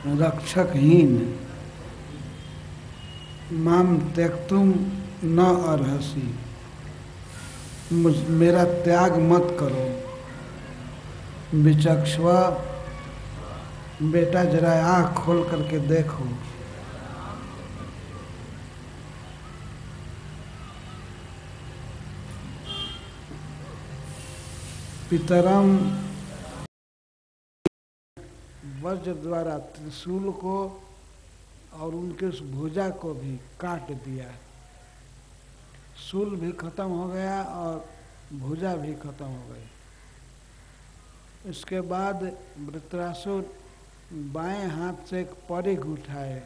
रक्षकहीन माम त्यक्तुम न अर्हसि, मेरा त्याग मत करो। विचक्षवा, बेटा जरा आँख खोल करके देखो। पितरम, वज्र द्वारा त्रिशूल को और उनके उस भुजा को भी काट दिया। शूल भी खत्म हो गया और भुजा भी खत्म हो गई। इसके बाद वृत्रासुर बाएं हाथ से एक परिघ उठाए,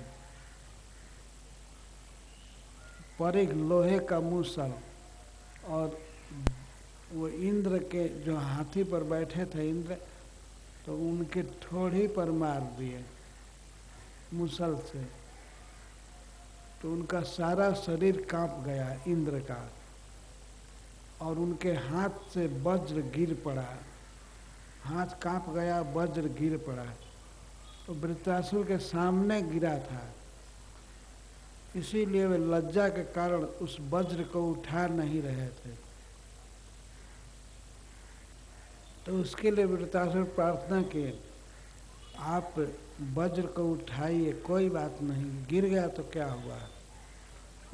परिघ लोहे का मूसल, और वो इंद्र के जो हाथी पर बैठे थे इंद्र, तो उनके ठोड़ी पर मार दिए मूसल से। तो उनका सारा शरीर कांप गया इंद्र का, और उनके हाथ से वज्र गिर पड़ा। हाथ कांप गया, वज्र गिर पड़ा। तो वृत्रासुर के सामने गिरा था, इसीलिए वे लज्जा के कारण उस वज्र को उठा नहीं रहे थे। तो उसके लिए वृत्रासुर प्रार्थना किए, आप वज्र को उठाइए, कोई बात नहीं, गिर गया तो क्या हुआ।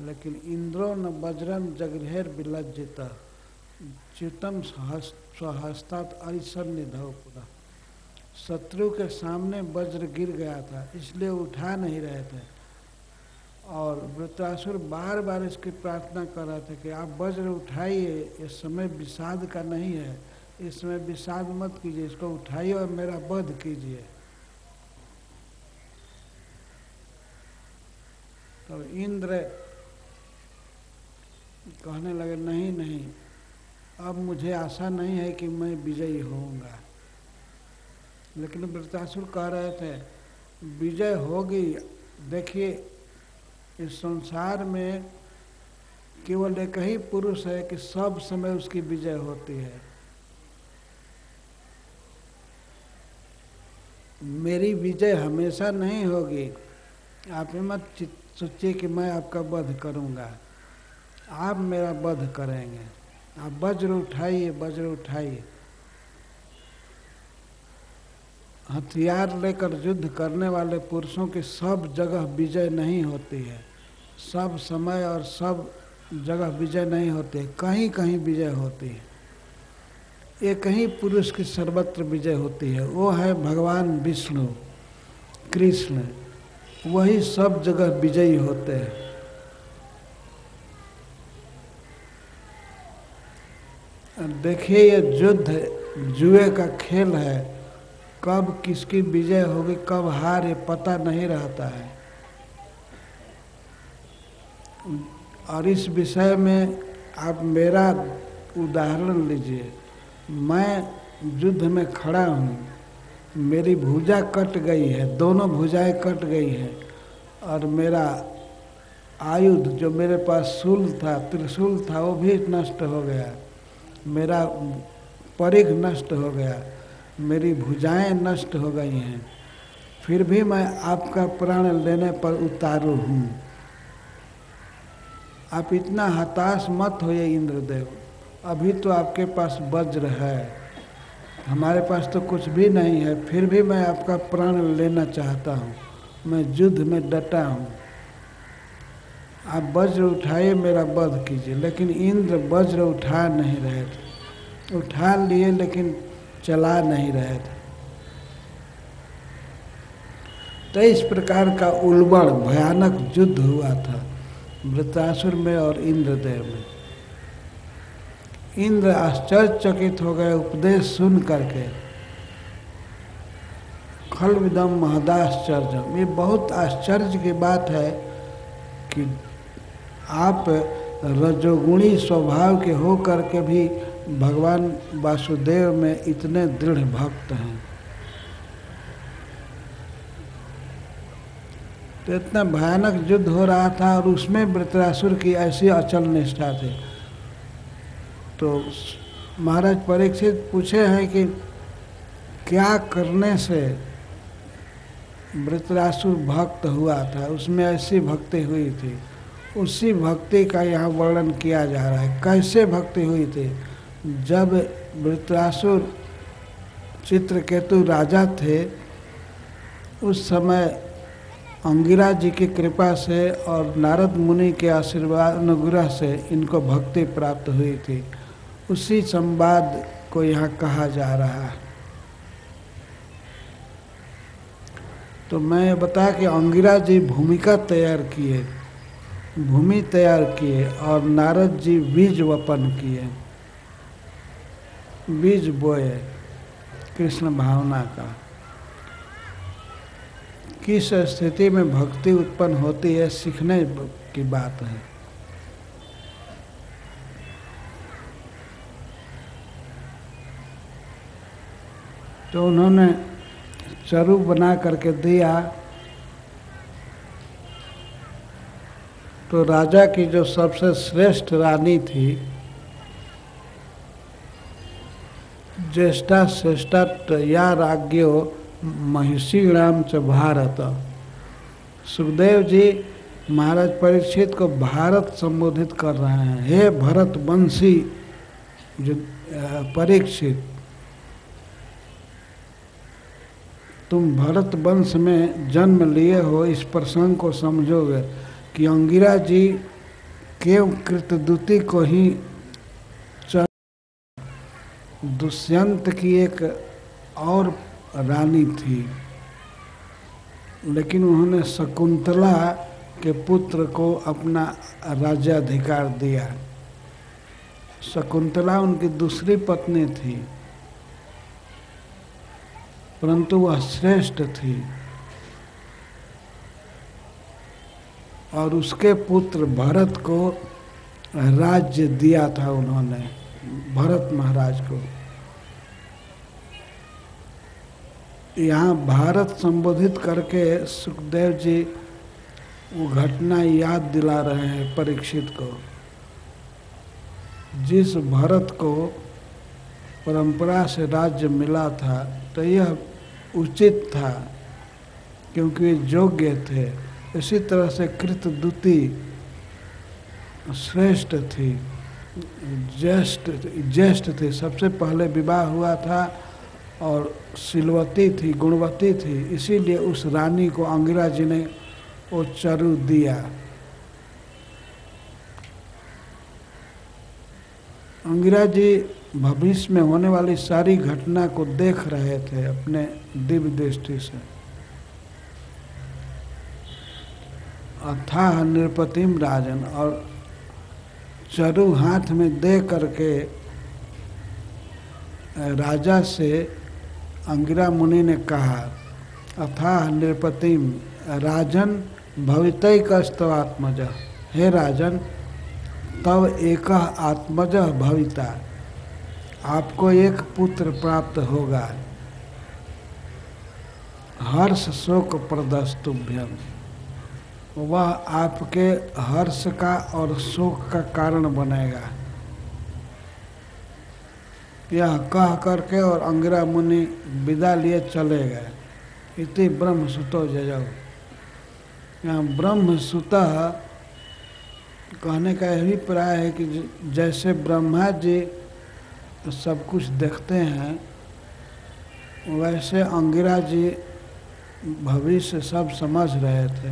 लेकिन इंद्रो न वज्रम जगृहेर विलज्जित च्युतम स्वहस्तात अरिसन्निधौ पुनः। शत्रु के सामने वज्र गिर गया था, इसलिए उठा नहीं रहे थे। और वृत्रासुर बार बार इसकी प्रार्थना कर रहे थे कि आप वज्र उठाइए, इस समय विषाद का नहीं है, इस समय विषाद मत कीजिए, इसको उठाइए और मेरा वध कीजिए। तो इंद्र कहने लगे, नहीं नहीं, अब मुझे आशा नहीं है कि मैं विजयी होऊंगा। लेकिन वृत्रासुर कह रहे थे विजय होगी। देखिए, इस संसार में केवल एक ही पुरुष है कि सब समय उसकी विजय होती है। मेरी विजय हमेशा नहीं होगी। आप मत सोचिए कि मैं आपका वध करूंगा, आप मेरा वध करेंगे। आप वज्र उठाइए, वज्र उठाइए। हथियार लेकर युद्ध करने वाले पुरुषों की सब जगह विजय नहीं होती है, सब समय और सब जगह विजय नहीं होती है, कहीं कहीं विजय होती है। एक ही पुरुष की सर्वत्र विजय होती है, वो है भगवान विष्णु कृष्ण। वही सब जगह विजयी होते हैं। देखिए, ये युद्ध जुए का खेल है, कब किसकी विजय होगी कब हार, ये पता नहीं रहता है। और इस विषय में आप मेरा उदाहरण लीजिए। मैं युद्ध में खड़ा हूँ, मेरी भुजा कट गई है, दोनों भुजाएं कट गई हैं, और मेरा आयुध जो मेरे पास शूल था, त्रिशूल था, वो भी नष्ट हो गया, मेरा परिघ नष्ट हो गया, मेरी भुजाएं नष्ट हो गई हैं, फिर भी मैं आपका प्राण लेने पर उतारू हूँ। आप इतना हताश मत होइए इंद्रदेव, अभी तो आपके पास वज्र है, हमारे पास तो कुछ भी नहीं है, फिर भी मैं आपका प्राण लेना चाहता हूँ, मैं युद्ध में डटा हूँ। आप वज्र उठाइए, मेरा वध कीजिए। लेकिन इंद्र वज्र उठा नहीं रहे थे, उठा लिए लेकिन चला नहीं रहे थे। तो इस प्रकार का उल्बण भयानक युद्ध हुआ था वृत्रासुर में और इंद्रदेव में। इंद्र आश्चर्यचकित हो गए उपदेश सुन करके। खल्विदम महदाश्चर्यम, ये बहुत आश्चर्य की बात है कि आप रजोगुणी स्वभाव के हो करके भी भगवान वासुदेव में इतने दृढ़ भक्त हैं। तो इतना भयानक युद्ध हो रहा था और उसमें वृत्रासुर की ऐसी अचल निष्ठा थी। तो महाराज परीक्षित पूछे हैं कि क्या करने से वृत्रासुर भक्त हुआ था, उसमें ऐसी भक्ति हुई थी, उसी भक्ति का यहाँ वर्णन किया जा रहा है। कैसे भक्ति हुई थी? जब वृत्रासुर चित्रकेतु राजा थे, उस समय अंगिरा जी की कृपा से और नारद मुनि के आशीर्वाद अनुग्रह से इनको भक्ति प्राप्त हुई थी। उसी संवाद को यहाँ कहा जा रहा है। तो मैं बताया कि अंगिरा जी भूमिका तैयार किए, भूमि तैयार किए और नारद जी बीज वपन किए, बीज बोए कृष्ण भावना का। किस स्थिति में भक्ति उत्पन्न होती है, सीखने की बात है। तो उन्होंने चरु बना करके दिया, तो राजा की जो सबसे श्रेष्ठ रानी थी, ज्येष्ठा श्रेष्ठा या राज्ञो महिषीणाम च भारत। सुखदेव जी महाराज परीक्षित को भारत संबोधित कर रहे हैं। हे भरत वंशी जो परीक्षित, तुम भरत वंश में जन्म लिए हो, इस प्रसंग को समझोगे कि अंगिरा जी केवल कृतदूती को ही दुष्यंत की एक और रानी थी, लेकिन उन्होंने शकुंतला के पुत्र को अपना राज्याधिकार दिया। शकुंतला उनकी दूसरी पत्नी थी, परंतु वह श्रेष्ठ थी और उसके पुत्र भरत को राज्य दिया था उन्होंने, भरत महाराज को। यहाँ भारत संबोधित करके सुखदेव जी वो घटना याद दिला रहे हैं परीक्षित को। जिस भरत को परंपरा से राज्य मिला था, तो यह उचित था क्योंकि वे योग्य थे। इसी तरह से कृतदूती श्रेष्ठ थी, ज्येष्ठ थी, सबसे पहले विवाह हुआ था और शीलवती थी, गुणवती थी, इसीलिए उस रानी को अंगिरा जी ने वो चरु दिया। अंगिरा जी भविष्य में होने वाली सारी घटना को देख रहे थे अपने दिव्य दृष्टि से। अथाह नृपतिम राजन, और चरु हाथ में दे करके राजा से अंगिरा मुनि ने कहा, अथाह नृपतिम राजन भवितैकस्तव आत्मज। हे राजन, तव एक आत्मज भविता, आपको एक पुत्र प्राप्त होगा। हर्ष शोक प्रदस्तुभ्यम, वह आपके हर्ष का और शोक का कारण बनेगा। यह कह करके और अंगिरा मुनि विदा लिए चले गए। इति ब्रह्मसुतो जजौ। यहाँ ब्रह्मसुतः कहने का यही प्राय है कि जैसे ब्रह्मा जी सब कुछ देखते हैं, वैसे अंगिरा जी भविष्य सब समझ रहे थे।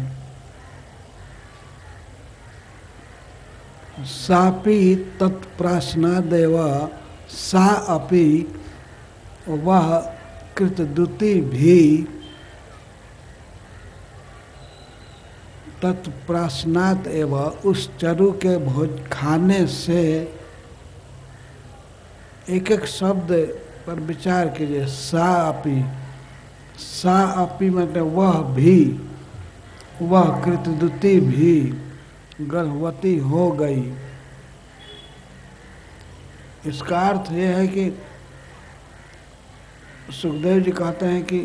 सापि तत्प्राश्नादेव सा अपि, वह कृतदूती भी तत्प्राश्नात एवं उस चरु के भोज खाने से, एक एक शब्द पर विचार कीजिए। सा अपि मतलब वह भी, वह कृतदूती भी गर्भवती हो गई। इसका अर्थ यह है कि सुखदेव जी कहते हैं कि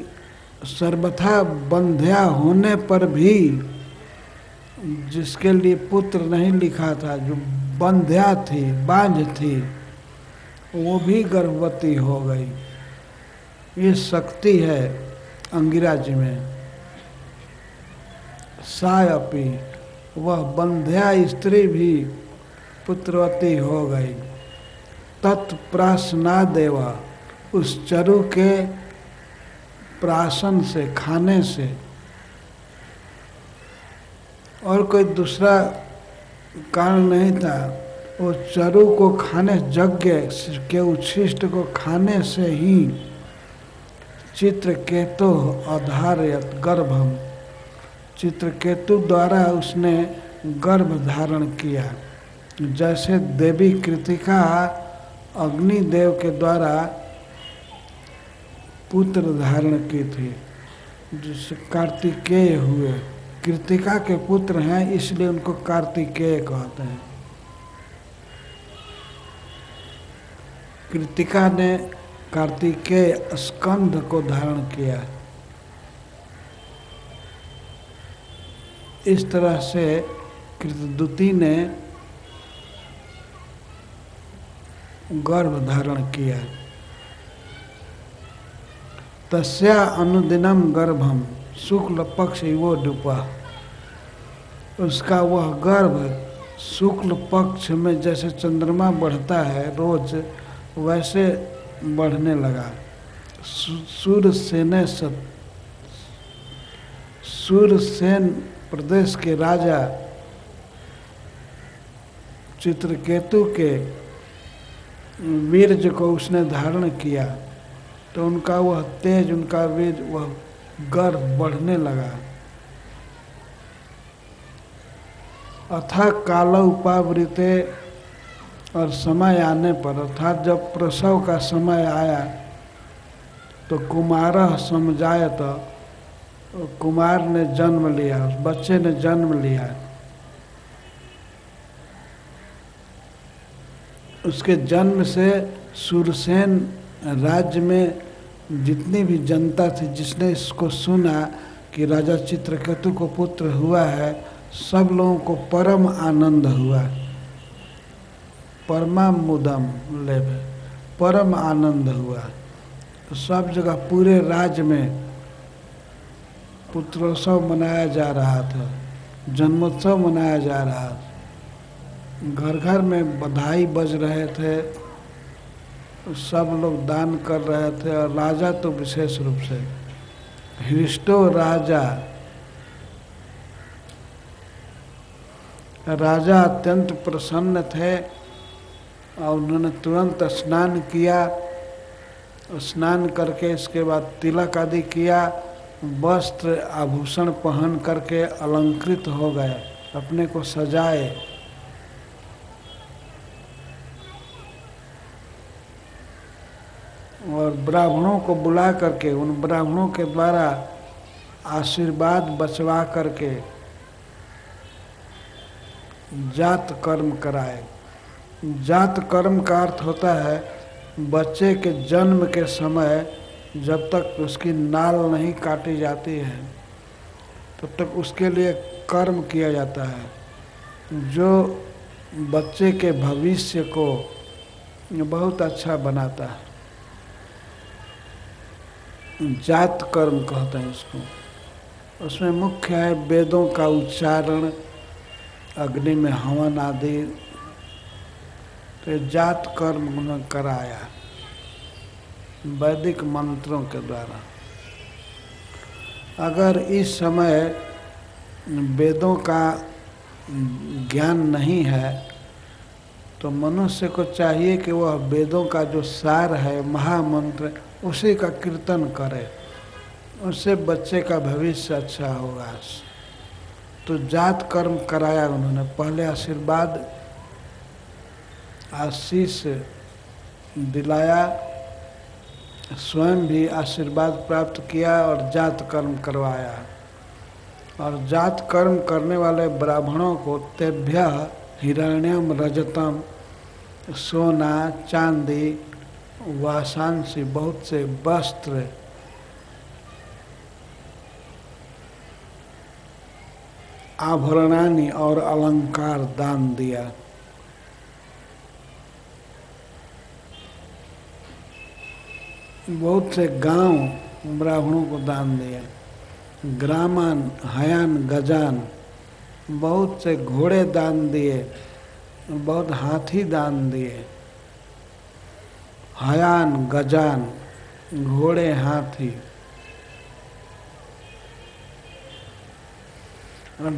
सर्वथा बंध्या होने पर भी, जिसके लिए पुत्र नहीं लिखा था, जो बंध्या थी, बांझ थी, वो भी गर्भवती हो गई। ये शक्ति है अंगिरा जी में। सायपी, वह बंध्या स्त्री भी पुत्रवती हो गई। तत्प्राशनादेव, उस चरु के प्राशन से, खाने से, और कोई दूसरा कारण नहीं था। वो चरु को खाने, यज्ञ के उच्छिष्ट को खाने से ही चित्रकेतु अधारयत गर्भम, चित्रकेतु द्वारा उसने गर्भ धारण किया। जैसे देवी कृतिका अग्निदेव के द्वारा पुत्र धारण की थी, जिससे कार्तिकेय हुए। कृतिका के पुत्र हैं इसलिए उनको कार्तिकेय कहते हैं। कृतिका ने कार्तिकेय स्कंध को धारण किया। इस तरह से कृतदुति ने गर्भ धारण किया। तस्या अनुदिनम गर्भम शुक्ल पक्ष वो डूपा, उसका वह गर्भ शुक्ल पक्ष में जैसे चंद्रमा बढ़ता है रोज, वैसे बढ़ने लगा। सूरसेन प्रदेश के राजा चित्रकेतु के वीर्य को उसने धारण किया, तो उनका वह तेज, उनका वीर्य, वह गर्भ बढ़ने लगा। अथा काल उपावृते, और समय आने पर, अर्थात जब प्रसव का समय आया तो कुमारः समजायत, कुमार ने जन्म लिया, उस बच्चे ने जन्म लिया। उसके जन्म से सूरसेन राज्य में जितनी भी जनता थी, जिसने इसको सुना कि राजा चित्रकेतु को पुत्र हुआ है, सब लोगों को परम आनंद हुआ। परमामुदम लेव, परम आनंद हुआ। तो सब जगह पूरे राज्य में पुत्रोत्सव मनाया जा रहा था, जन्मोत्सव मनाया जा रहा था। घर घर में बधाई बज रहे थे, सब लोग दान कर रहे थे, और राजा तो विशेष रूप से, हृष्टो राजा अत्यंत प्रसन्न थे, और उन्होंने तुरंत स्नान किया। स्नान करके इसके बाद तिलक आदि किया, वस्त्र आभूषण पहन करके अलंकृत हो गए, अपने को सजाए। और ब्राह्मणों को बुला करके, उन ब्राह्मणों के द्वारा आशीर्वाद बचवा करके जात कर्म कराए। जात कर्म का अर्थ होता है बच्चे के जन्म के समय जब तक उसकी नाल नहीं काटी जाती है तब तक उसके लिए कर्म किया जाता है, जो बच्चे के भविष्य को बहुत अच्छा बनाता है। जात कर्म कहते हैं इसको। उसमें मुख्य है वेदों का उच्चारण, अग्नि में हवन आदि। तो जात कर्म उन्होंने कराया वैदिक मंत्रों के द्वारा। अगर इस समय वेदों का ज्ञान नहीं है तो मनुष्य को चाहिए कि वह वेदों का जो सार है, महामंत्र, उसी का कीर्तन करे, उससे बच्चे का भविष्य अच्छा होगा। तो जात कर्म कराया उन्होंने। पहले आशीर्वाद, आशीष दिलाया, स्वयं भी आशीर्वाद प्राप्त किया और जात कर्म करवाया। और जात कर्म करने वाले ब्राह्मणों को तेभ्य हिरण्यम रजतम, सोना चांदी, वासांसी, बहुत से वस्त्र, आभरणानि और अलंकार दान दिया। बहुत से गांव ब्राह्मणों को दान दिया। ग्रामान हयान गजान, बहुत से घोड़े दान दिए, बहुत हाथी दान दिए। हयान गजान, घोड़े हाथी, और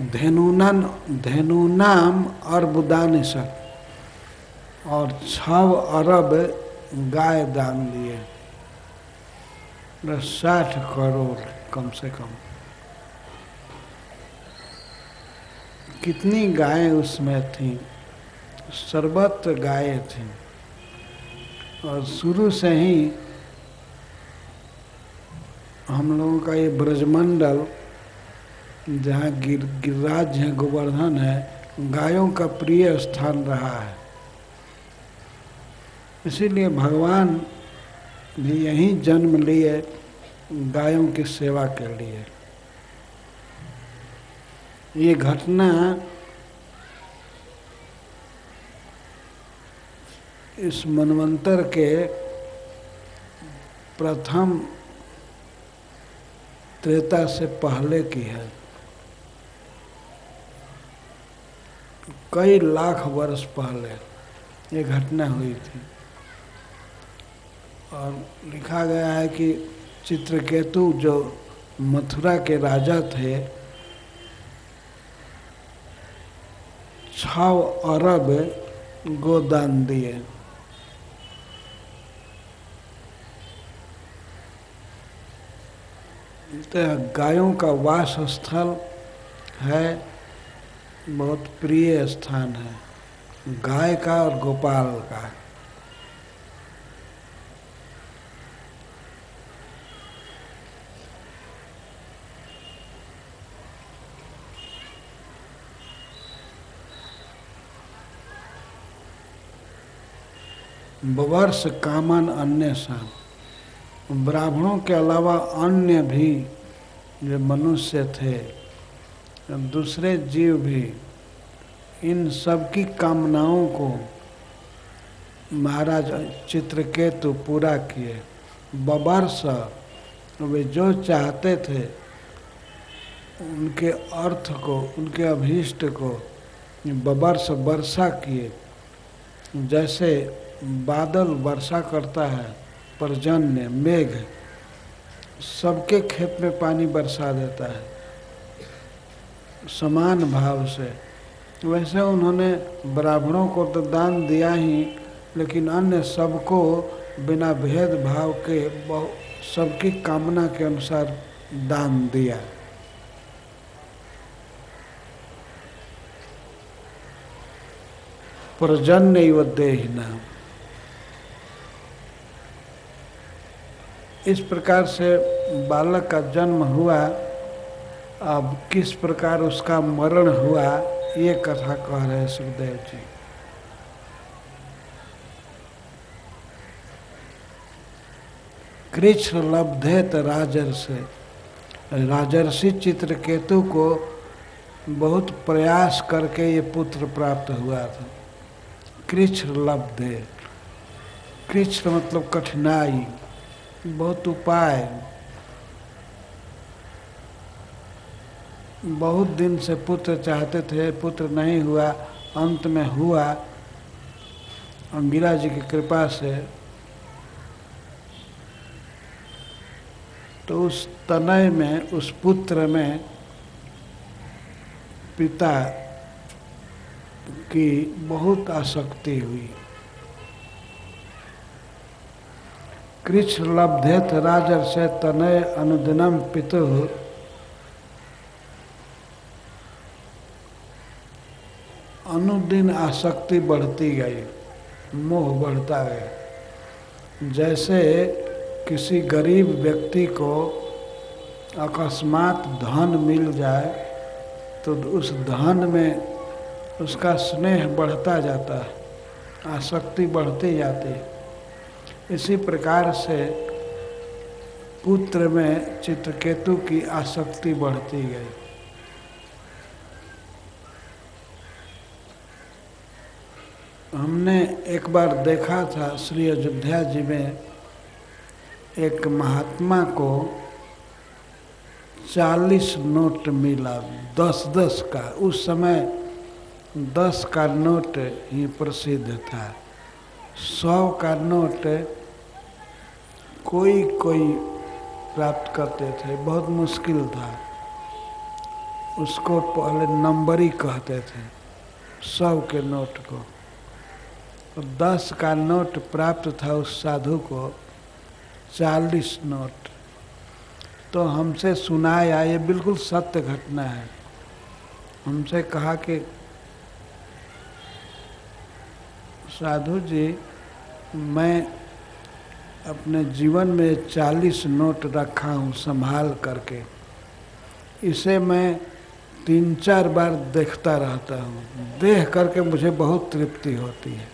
धेनुनाम अर्बुदानिशक, और 6 अरब गाय दान दिए, 60 करोड़ कम से कम। कितनी गायें उसमें थीं, सर्वत्र गायें थीं। और शुरू से ही हम लोगों का ये ब्रजमंडल, जहाँ गिरिराज है, गोवर्धन है, गायों का प्रिय स्थान रहा है। इसीलिए भगवान भी यहीं जन्म लिए गायों की सेवा के लिए। ये घटना इस मनवंतर के प्रथम त्रेता से पहले की है, कई लाख वर्ष पहले ये घटना हुई थी। और लिखा गया है कि चित्रकेतु जो मथुरा के राजा थे, 6 अरब गोदान दिए। तो गायों का वास स्थल है, बहुत प्रिय स्थान है गाय का और गोपाल का। बवर्ष कामन अन्य सा, ब्राह्मणों के अलावा अन्य भी जो मनुष्य थे, दूसरे जीव भी, इन सब की कामनाओं को महाराज चित्रकेतु पूरा किए। बवर्ष, वे जो चाहते थे उनके अर्थ को, उनके अभीष्ट को बवर्ष वर्षा किए। जैसे बादल वर्षा करता है, पर्जन्य मेघ सबके खेत में पानी बरसा देता है समान भाव से, वैसे उन्होंने ब्राह्मणों को तो दान दिया ही, लेकिन अन्य सबको बिना भेदभाव के सबकी कामना के अनुसार दान दिया। पर्जन्य देहिना, इस प्रकार से बालक का जन्म हुआ। अब किस प्रकार उसका मरण हुआ, ये कथा कह रहे सुखदेव जी। कृष्ण लब्धेत राजर्षि, राजर्षि चित्रकेतु को बहुत प्रयास करके ये पुत्र प्राप्त हुआ था। कृष्ण लब्धे, कृष्ण मतलब कठिनाई, बहुत उपाय, बहुत दिन से पुत्र चाहते थे, पुत्र नहीं हुआ, अंत में हुआ अंगिरा जी की कृपा से। तो उस तनय में, उस पुत्र में पिता की बहुत आसक्ति हुई। कृष्ण लब्धेत राजर्षे तनय अनुदिनम पितुः, अनुदिन आसक्ति बढ़ती गई, मोह बढ़ता गया। जैसे किसी गरीब व्यक्ति को अकस्मात धन मिल जाए तो उस धन में उसका स्नेह बढ़ता जाता है, आसक्ति बढ़ती जाती है। इसी प्रकार से पुत्र में चित्रकेतु की आसक्ति बढ़ती गई। हमने एक बार देखा था श्री अयोध्या जी में, एक महात्मा को 40 नोट मिला, 10-10 का। उस समय 10 का नोट ही प्रसिद्ध था। 100 का नोट कोई कोई प्राप्त करते थे, बहुत मुश्किल था। उसको पहले नंबरी कहते थे 100 के नोट को। तो 10 का नोट प्राप्त था उस साधु को, 40 नोट। तो हमसे सुनाया, ये बिल्कुल सत्य घटना है। हमसे कहा कि साधु जी, मैं अपने जीवन में 40 नोट रखा हूँ संभाल करके। इसे मैं 3-4 बार देखता रहता हूँ। देख करके मुझे बहुत तृप्ति होती है।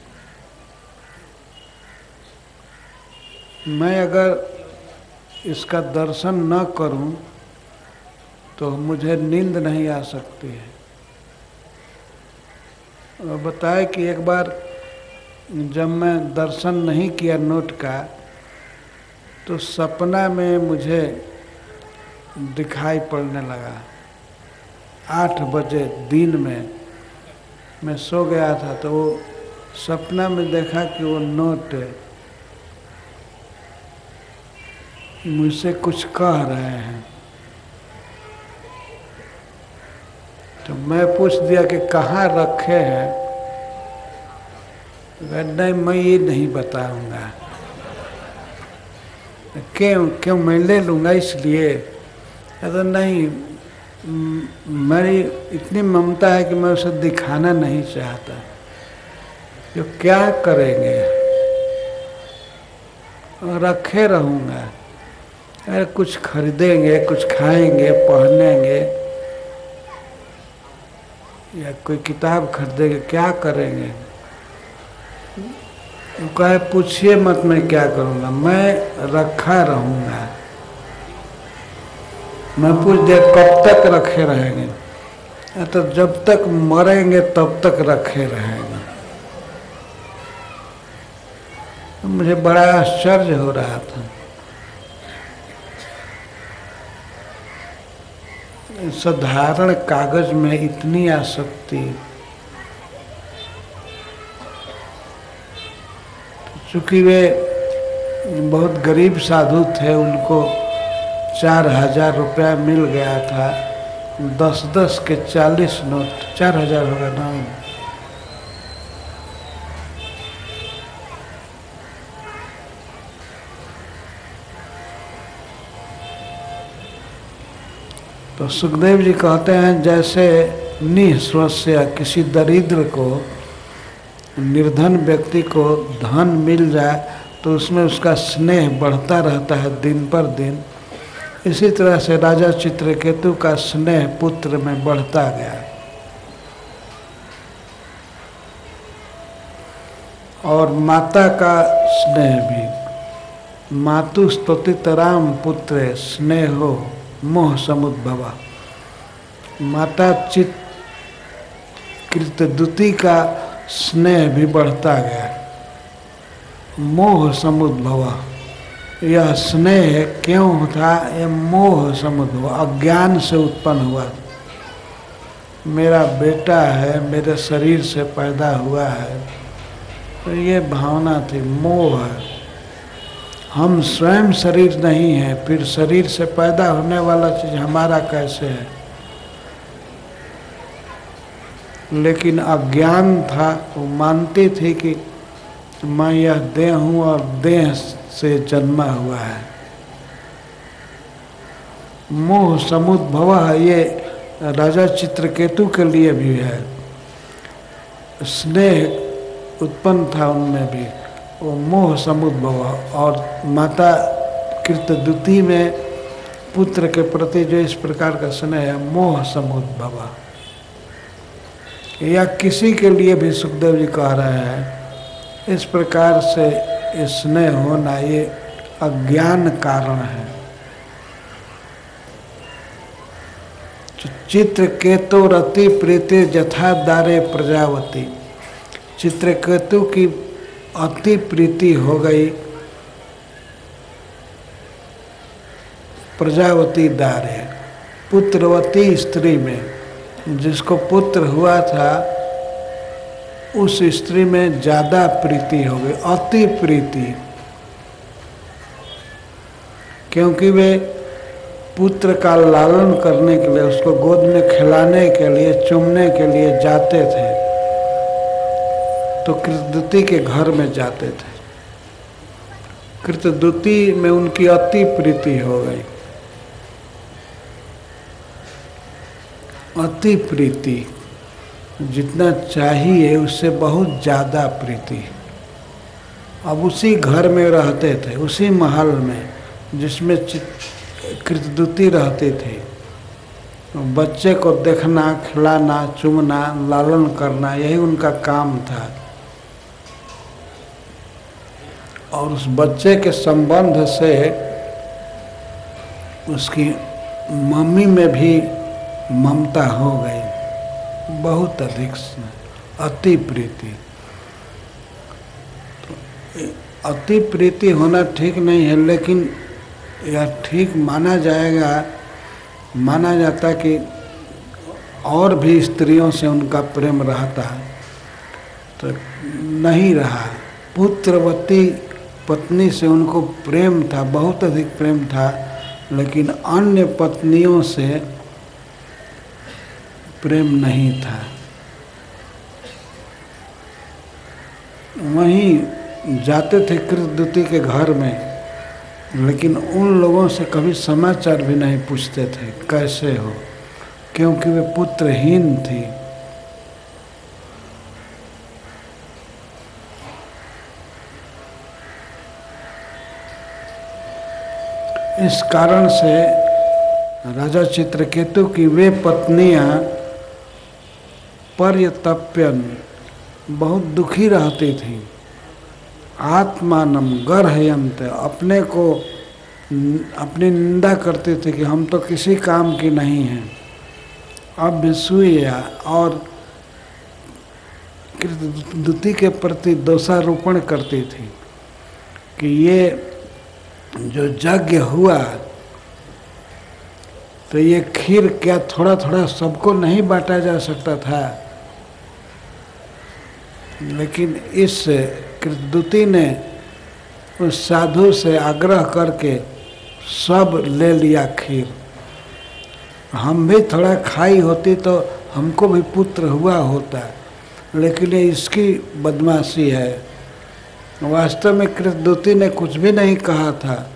मैं अगर इसका दर्शन न करूं तो मुझे नींद नहीं आ सकती है। और बताए कि एक बार जब मैं दर्शन नहीं किया नोट का, तो सपना में मुझे दिखाई पड़ने लगा। 8 बजे दिन में मैं सो गया था, तो वो सपना में देखा कि वो नोट मुझसे कुछ कह रहे हैं। तो मैं पूछ दिया कि कहाँ रखे हैं। नहीं, मैं ये नहीं बताऊंगा। क्यों मैं ले लूँगा इसलिए? तो नहीं, मेरी इतनी ममता है कि मैं उसे दिखाना नहीं चाहता। जो क्या करेंगे, रखे रहूँगा। अरे कुछ खरीदेंगे, कुछ खाएंगे, पहनेंगे, या कोई किताब खरीदेंगे, क्या करेंगे? वो कहे पूछिए मत, मैं क्या करूँगा, मैं रखा रहूँगा। मैं पूछ दिया कब तक रखे रहेंगे? तो जब तक मरेंगे तब तक रखे रहेंगे। तो मुझे बड़ा आश्चर्य हो रहा था। साधारण कागज में इतनी आसक्ति। चूँकि वे बहुत गरीब साधु थे, उनको 4000 रुपया मिल गया था। 10-10 के 40 नोट, 4000 होगा ना। तो सुखदेव जी कहते हैं, जैसे निःस्वस्य किसी दरिद्र को, निर्धन व्यक्ति को धन मिल जाए तो उसमें उसका स्नेह बढ़ता रहता है दिन पर दिन, इसी तरह से राजा चित्रकेतु का स्नेह पुत्र में बढ़ता गया। और माता का स्नेह भी। मातु स्तुतितराम पुत्रे स्नेहो मोह समुद्भवा। माता चित कृतदुति का स्नेह भी बढ़ता गया। मोह समुद्भवा, यह स्नेह क्यों था? यह मोह समुद्भव, अज्ञान से उत्पन्न हुआ। मेरा बेटा है, मेरे शरीर से पैदा हुआ है, तो ये भावना थी, मोह है। हम स्वयं शरीर नहीं है, फिर शरीर से पैदा होने वाला चीज हमारा कैसे है? लेकिन अज्ञान था। वो मानती थी कि मैं यह देह हूँ और देह से जन्मा हुआ है। मोह समुद्भव, ये राजा चित्रकेतु के लिए भी है। स्नेह उत्पन्न था उनमें भी, वो मोह समुद्भव। और माता कृतदुति में पुत्र के प्रति जो इस प्रकार का स्नेह है, मोह समुद्भव। या किसी के लिए भी सुखदेव जी कह रहे हैं, इस प्रकार से स्नेह होना ये अज्ञान कारण है। चित्रकेतु रति प्रीति जथा दारे प्रजावती। चित्रकेतु की अति प्रीति हो गई प्रजावती दारे, पुत्रवती स्त्री में, जिसको पुत्र हुआ था उस स्त्री में ज़्यादा प्रीति हो गई, अति प्रीति, क्योंकि वे पुत्र का लालन करने के लिए, उसको गोद में खिलाने के लिए, चूमने के लिए जाते थे, तो कृतदूती के घर में जाते थे। कृतदूती में उनकी अति प्रीति हो गई, अति प्रीति, जितना चाहिए उससे बहुत ज़्यादा प्रीति। अब उसी घर में रहते थे, उसी महल में जिसमें कृतदूती रहते थे। बच्चे को देखना, खिलाना, चूमना, लालन करना, यही उनका काम था। और उस बच्चे के संबंध से उसकी मम्मी में भी ममता हो गई, बहुत अधिक, अति प्रीति। तो अति प्रीति होना ठीक नहीं है, लेकिन यह ठीक माना जाएगा, माना जाता कि और भी स्त्रियों से उनका प्रेम रहता, तो नहीं रहा। पुत्रवती पत्नी से उनको प्रेम था, बहुत अधिक प्रेम था, लेकिन अन्य पत्नियों से प्रेम नहीं था। वहीं जाते थे कृतदूती के घर में, लेकिन उन लोगों से कभी समाचार भी नहीं पूछते थे कैसे हो, क्योंकि वे पुत्रहीन थी। इस कारण से राजा चित्रकेतु की वे पत्नियां पर्यतप्यन बहुत दुखी रहती थीं। आत्मानम गर्हयन्त, अपने को अपनी निंदा करते थे कि हम तो किसी काम की नहीं हैं। अभ्यसूया, और कृतदूती के प्रति दोषारोपण करती थी कि ये जो यज्ञ हुआ तो ये खीर क्या थोड़ा थोड़ा सबको नहीं बांटा जा सकता था। लेकिन इस कृतदूती ने उस साधु से आग्रह करके सब ले लिया खीर। हम भी थोड़ा खाई होती तो हमको भी पुत्र हुआ होता, लेकिन ये इसकी बदमाशी है। वास्तव में कृतदूती ने कुछ भी नहीं कहा था,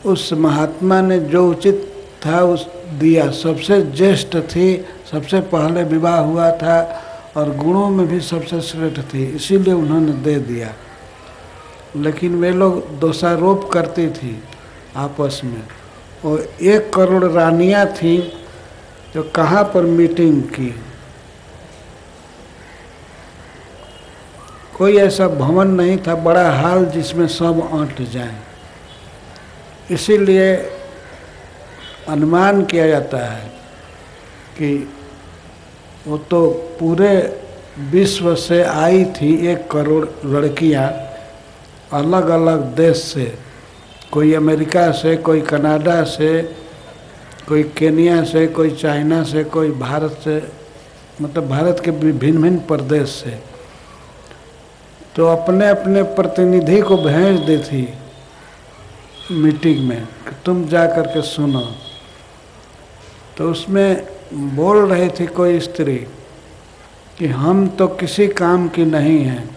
उस महात्मा ने जो उचित था उस दिया। सबसे ज्येष्ठ थी, सबसे पहले विवाह हुआ था और गुणों में भी सबसे श्रेष्ठ थी, इसीलिए उन्होंने दे दिया। लेकिन वे लोग दोषारोप करती थी आपस में। और 1 करोड़ रानियां थीं जो कहाँ पर मीटिंग की, कोई ऐसा भवन नहीं था, बड़ा हाल जिसमें सब अंट जाएं। इसीलिए अनुमान किया जाता है कि वो तो पूरे विश्व से आई थी 1 करोड़ लड़कियां, अलग अलग देश से, कोई अमेरिका से, कोई कनाडा से, कोई केनिया से, कोई चाइना से, कोई भारत से, मतलब भारत के भिन्न भिन्न प्रदेश से। तो अपने अपने प्रतिनिधि को भेज दी थी मीटिंग में कि तुम जा कर के सुनो। तो उसमें बोल रही थी कोई स्त्री कि हम तो किसी काम की नहीं हैं,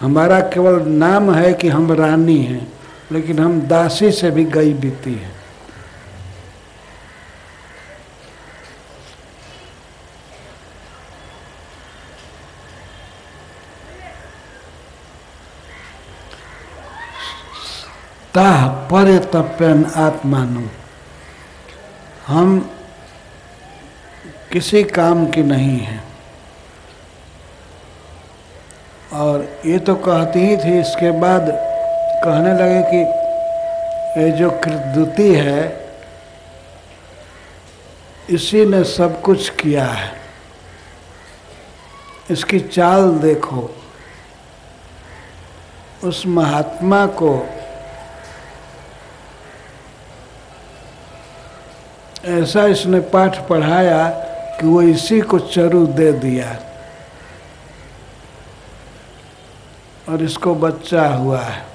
हमारा केवल नाम है कि हम रानी हैं, लेकिन हम दासी से भी गई बीती हैं। ताह पर्यतप्यन आत्मानु, हम किसी काम की नहीं हैं। और ये तो कहती ही थी, इसके बाद कहने लगे कि ये जो कृतदूती है इसी ने सब कुछ किया है, इसकी चाल देखो। उस महात्मा को ऐसा इसने पाठ पढ़ाया कि वो इसी को चरु दे दिया और इसको बच्चा हुआ है।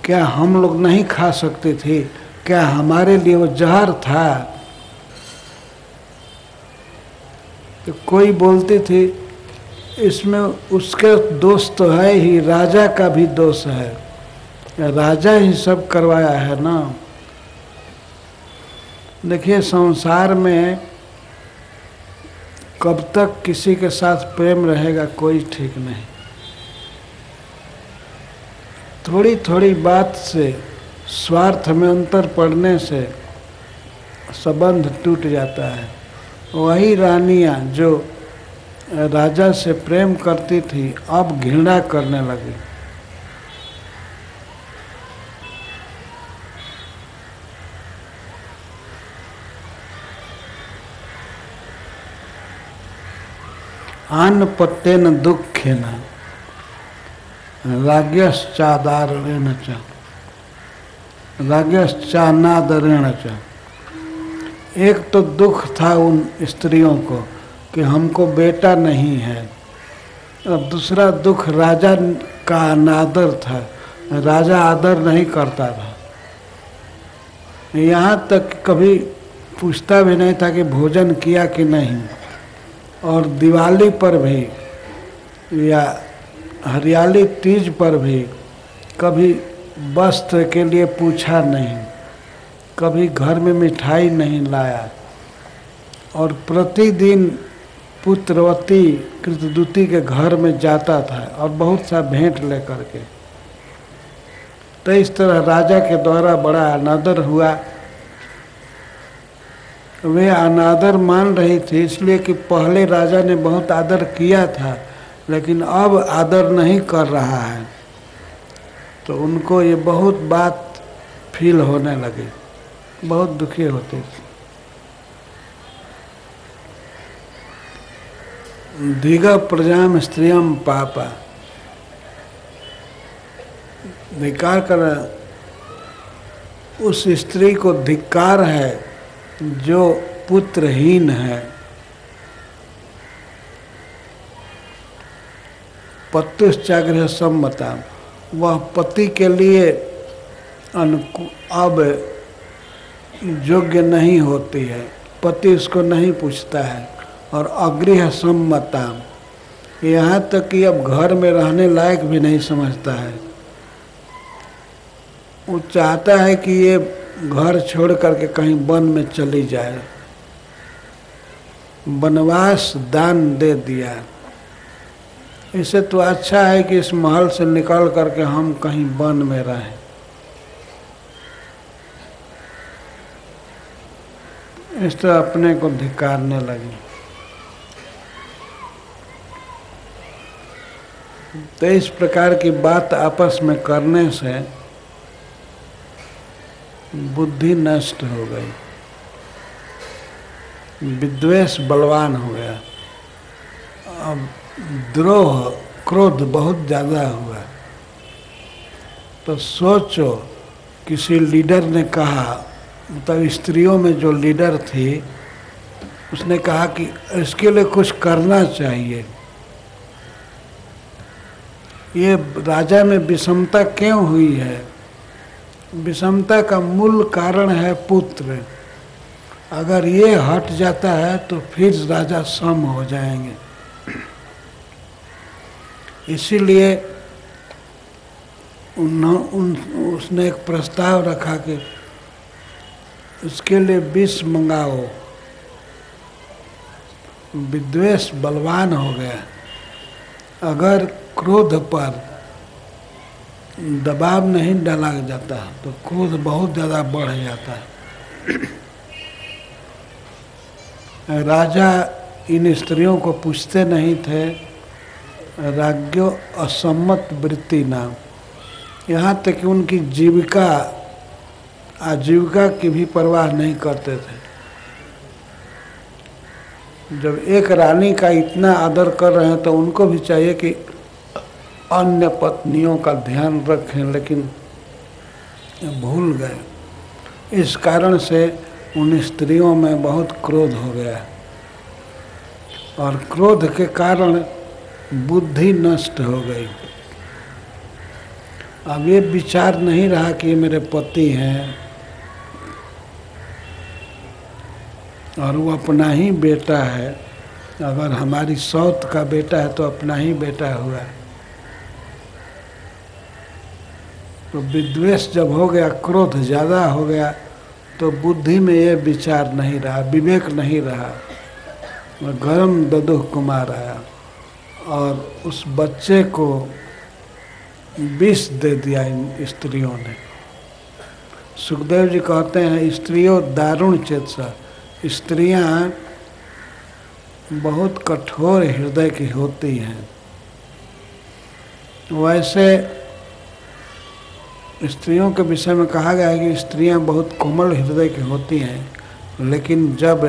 क्या हम लोग नहीं खा सकते थे? क्या हमारे लिए वो जहर था? तो कोई बोलती थी इसमें उसके दोष तो है ही, राजा का भी दोष है, राजा ही सब करवाया है ना। देखिए संसार में कब तक किसी के साथ प्रेम रहेगा कोई ठीक नहीं। थोड़ी थोड़ी बात से, स्वार्थ में अंतर पड़ने से संबंध टूट जाता है। वही रानियां जो राजा से प्रेम करती थी अब घृणा करने लगी। आन पत्तेन दुखेन राज्ञश्चादारेण च राज्ञश्चानादरेण च। एक तो दुख था उन स्त्रियों को कि हमको बेटा नहीं है, और दूसरा दुख राजा का अनादर था, राजा आदर नहीं करता था। यहाँ तक कभी पूछता भी नहीं था कि भोजन किया कि नहीं, और दिवाली पर भी या हरियाली तीज पर भी कभी वस्त्र के लिए पूछा नहीं, कभी घर में मिठाई नहीं लाया, और प्रतिदिन पुत्रवती कृतदूती के घर में जाता था और बहुत सा भेंट लेकर के। तो इस तरह राजा के द्वारा बड़ा अनादर हुआ। वे अनादर मान रही थी इसलिए कि पहले राजा ने बहुत आदर किया था, लेकिन अब आदर नहीं कर रहा है, तो उनको ये बहुत बात फील होने लगी, बहुत दुखी होते थे। धिग प्रजाम स्त्रियम पापा, धिक्कार कर, उस स्त्री को धिक्कार है जो पुत्रहीन है। पत्युश्चाग्रह सम्मता, वह पति के लिए अब योग्य नहीं होती है, पति उसको नहीं पूछता है। और अगृह सम्मता, यहाँ तक कि अब घर में रहने लायक भी नहीं समझता है। वो चाहता है कि ये घर छोड़ करके कहीं वन में चली जाए, वनवास दान दे दिया। इससे तो अच्छा है कि इस महल से निकल करके हम कहीं वन में रहें। इस तरह अपने को धिक्कारने लगी। तो इस प्रकार की बात आपस में करने से बुद्धि नष्ट हो गई, विद्वेष बलवान हो गया, अब द्रोह क्रोध बहुत ज़्यादा हुआ। तो सोचो, किसी लीडर ने कहा, मतलब स्त्रियों में जो लीडर थी उसने कहा कि इसके लिए कुछ करना चाहिए। ये राजा में विषमता क्यों हुई है? विषमता का मूल कारण है पुत्र। अगर ये हट जाता है तो फिर राजा सम हो जाएंगे। इसीलिए उसने एक प्रस्ताव रखा कि उसके लिए विष मंगाओ। विद्वेष बलवान हो गया। अगर क्रोध पर दबाव नहीं डाला जाता तो क्रोध बहुत ज़्यादा बढ़ जाता है। राजा इन स्त्रियों को पूछते नहीं थे। राज्ञो असम्मत वृत्ति नाम, यहाँ तक कि उनकी जीविका आजीविका की भी परवाह नहीं करते थे। जब एक रानी का इतना आदर कर रहे हैं तो उनको भी चाहिए कि अन्य पत्नियों का ध्यान रखें, लेकिन भूल गए। इस कारण से उन स्त्रियों में बहुत क्रोध हो गया और क्रोध के कारण बुद्धि नष्ट हो गई। अब ये विचार नहीं रहा कि ये मेरे पति हैं और वो अपना ही बेटा है। अगर हमारी सौत का बेटा है तो अपना ही बेटा हुआ। तो विद्वेष जब हो गया, क्रोध ज़्यादा हो गया, तो बुद्धि में ये विचार नहीं रहा, विवेक नहीं रहा। गरम ददुह कुमार आया और उस बच्चे को विष दे दिया इन स्त्रियों ने। सुखदेव जी कहते हैं स्त्रियों दारुण चेतसा, स्त्रियां बहुत कठोर हृदय की होती हैं। वैसे स्त्रियों के विषय में कहा गया है कि स्त्रियां बहुत कोमल हृदय की होती हैं, लेकिन जब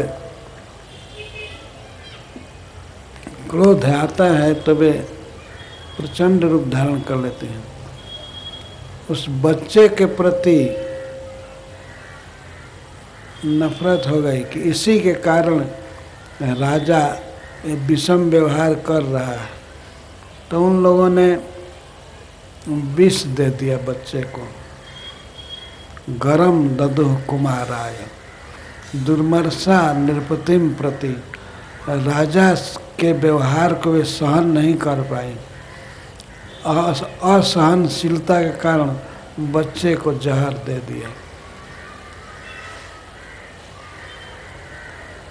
क्रोध आता है तो वे प्रचंड रूप धारण कर लेते हैं। उस बच्चे के प्रति नफरत हो गई कि इसी के कारण राजा विषम व्यवहार कर रहा है। तो उन लोगों ने विष दे दिया बच्चे को। गरम ददुह कुमाराय दुर्मर्षा नृपतिम प्रति, राजा के व्यवहार को वे सहन नहीं कर पाए। असहनशीलता के कारण बच्चे को जहर दे दिया।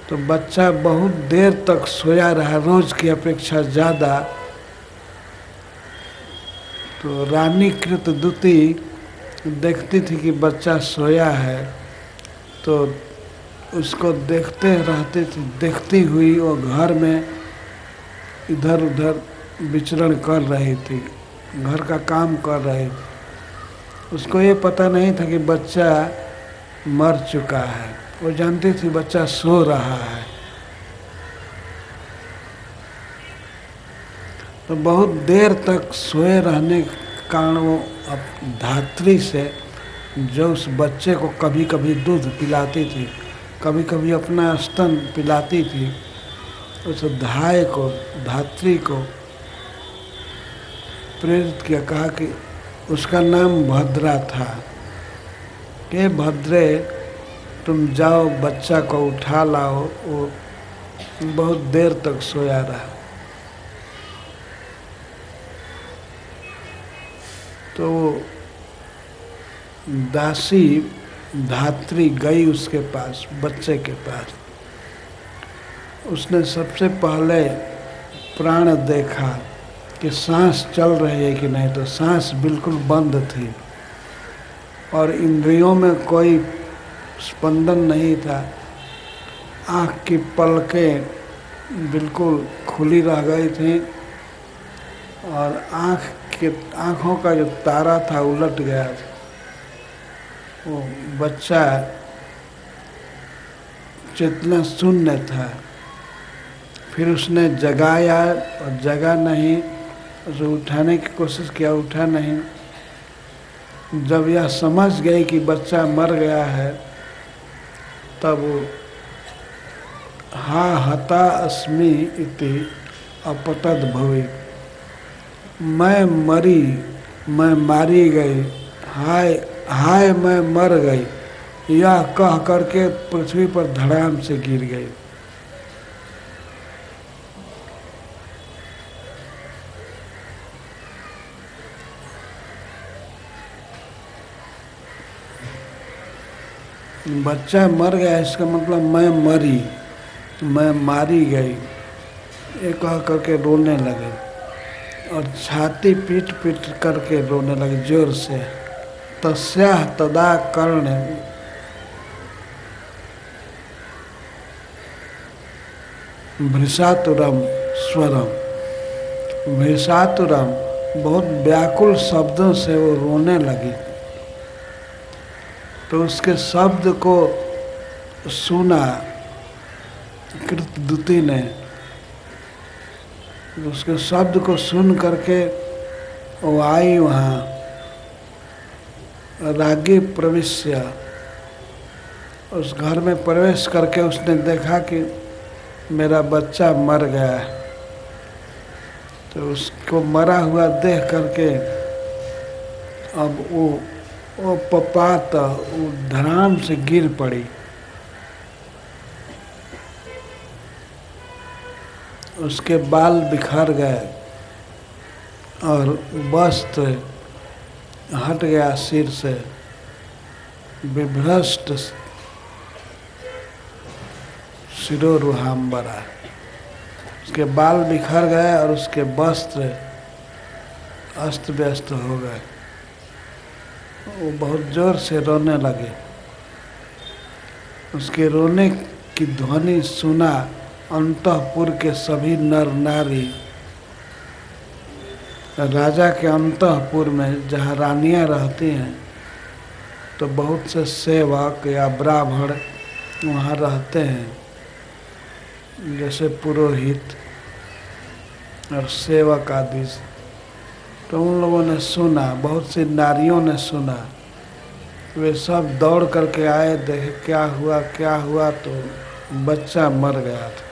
तो बच्चा बहुत देर तक सोया रहा, रोज की अपेक्षा ज़्यादा। तो रानी कृतदुति देखती थी कि बच्चा सोया है, तो उसको देखते रहती थी। देखती हुई वो घर में इधर उधर विचरण कर रही थी, घर का काम कर रही थी। उसको ये पता नहीं था कि बच्चा मर चुका है। वो जानती थी बच्चा सो रहा है। तो बहुत देर तक सोए रहने के कारण वो अब धात्री से, जो उस बच्चे को कभी कभी दूध पिलाती थी, कभी कभी अपना स्तन पिलाती थी, उस धात्री को प्रेरित किया। कहा कि उसका नाम भद्रा था कि भद्रे तुम जाओ बच्चा को उठा लाओ, वो बहुत देर तक सोया रहा। तो दासी धात्री गई उसके पास, बच्चे के पास। उसने सबसे पहले प्राण देखा कि सांस चल रही है कि नहीं, तो सांस बिल्कुल बंद थी और इंद्रियों में कोई स्पंदन नहीं था। आँख की पलकें बिल्कुल खुली रह गई थी और आँखों का जो तारा था उलट गया था। वो बच्चा चेतना शून्य था। फिर उसने जगाया और जगा नहीं, उसे उठाने की कोशिश किया, उठा नहीं। जब यह समझ गई कि बच्चा मर गया है, तब हा हता अस्मि इति अपतद भवी, मैं मरी, मैं मारी गई, हाय हाय मैं मर गई, यह कह करके पृथ्वी पर धड़ाम से गिर गई। बच्चा मर गया, इसका मतलब मैं मरी, मैं मारी गई, ये कह करके रोने लगे और छाती पीट पीट करके रोने लगे जोर से। तस्याह तदा कर्ण भृषातुरम स्वरम, भृषातुरम बहुत व्याकुल शब्दों से वो रोने लगी। तो उसके शब्द को सुना कृतदुति ने, उसके शब्द को सुन करके वो आई वहाँ। रागी प्रविश्य उस घर में प्रवेश करके उसने देखा कि मेरा बच्चा मर गया है। तो उसको मरा हुआ देख करके अब वो पपात वो धड़ाम से गिर पड़ी। उसके बाल बिखर गए और वस्त्र हट गया सिर से, विभ्रष्ट शिरोरुहाम्बरा। उसके बाल बिखर गए और उसके वस्त्र अस्त व्यस्त हो गए। वो बहुत जोर से रोने लगे। उसके रोने की ध्वनि सुना अंतःपुर के सभी नर नारी। राजा के अंतःपुर में जहाँ रानियाँ रहती हैं तो बहुत से सेवक या ब्राह्मण वहाँ रहते हैं, जैसे पुरोहित और सेवक आदि। तो उन लोगों ने सुना, बहुत सी नारियों ने सुना। वे सब दौड़ करके आए, देखे क्या हुआ। तो बच्चा मर गया था।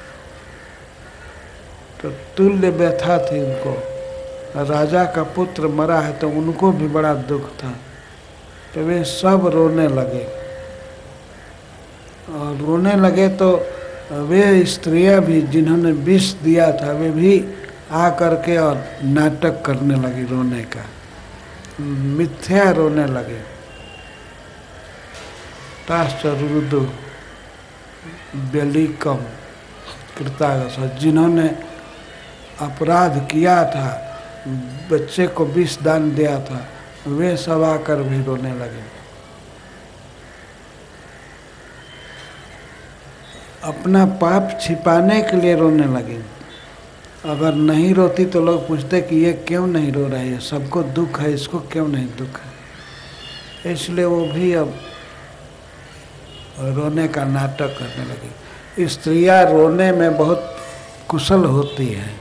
तो तुल्य व्यथा थी उनको। राजा का पुत्र मरा है तो उनको भी बड़ा दुख था। तो वे सब रोने लगे। और रोने लगे तो वे स्त्रियां भी जिन्होंने विष दिया था वे भी आ करके और नाटक करने लगी रोने का, मिथ्या रोने लगे। ताश्चरुदु व्यलिकम कृतागस, जिन्होंने अपराध किया था, बच्चे को विष दान दिया था, वे सब आकर भी रोने लगे। अपना पाप छिपाने के लिए रोने लगे। अगर नहीं रोती तो लोग पूछते कि ये क्यों नहीं रो रहा है, सबको दुख है, इसको क्यों नहीं दुख है। इसलिए वो भी अब रोने का नाटक करने लगी। स्त्रियां रोने में बहुत कुशल होती हैं।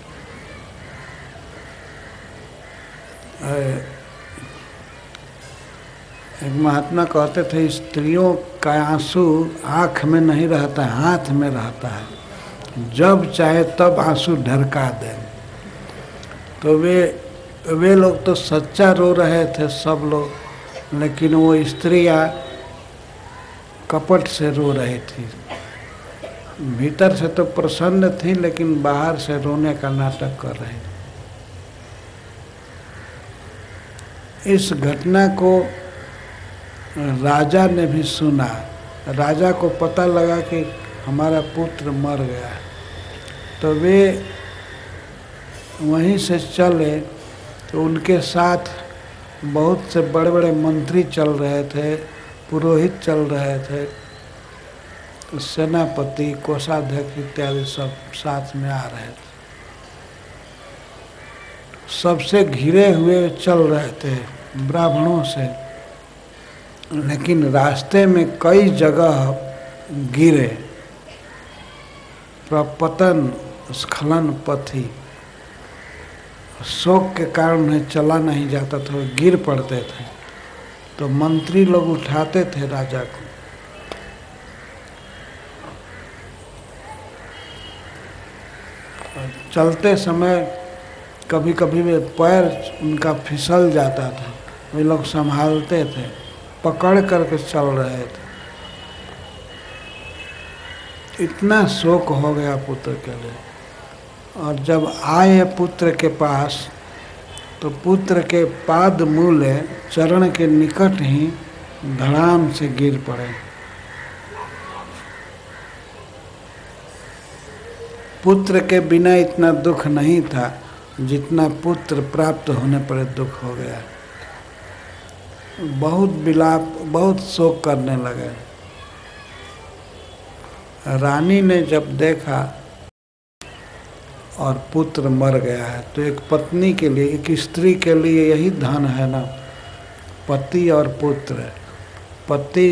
एक महात्मा कहते थे, स्त्रियों का आंसू आँख में नहीं रहता, हाथ में रहता है। जब चाहे तब आंसू ढरका दे। तो वे लोग तो सच्चा रो रहे थे सब लोग, लेकिन वो स्त्रियां कपट से रो रही थी। भीतर से तो प्रसन्न थी लेकिन बाहर से रोने का नाटक कर रही थी। इस घटना को राजा ने भी सुना। राजा को पता लगा कि हमारा पुत्र मर गया। तो वे वहीं से चले। तो उनके साथ बहुत से बड़े बड़े मंत्री चल रहे थे, पुरोहित चल रहे थे, सेनापति, कोषाध्यक्ष इत्यादि सब साथ में आ रहे थे। सबसे घिरे हुए चल रहे थे ब्राह्मणों से, लेकिन रास्ते में कई जगह गिरे। प्रपतन स्खलन पथी, शोक के कारण उन्हें चला नहीं जाता था, गिर पड़ते थे। तो मंत्री लोग उठाते थे राजा को। चलते समय कभी कभी वे पैर उनका फिसल जाता था, वे लोग संभालते थे, पकड़ करके चल रहे थे। इतना शोक हो गया पुत्र के लिए। और जब आए पुत्र के पास तो पुत्र के पाद मूले चरण के निकट ही धड़ाम से गिर पड़े। पुत्र के बिना इतना दुख नहीं था जितना पुत्र प्राप्त होने पर दुख हो गया। बहुत विलाप, बहुत शोक करने लगे। रानी ने जब देखा और पुत्र मर गया है, तो एक पत्नी के लिए, एक स्त्री के लिए यही धन है ना, पति और पुत्र। पति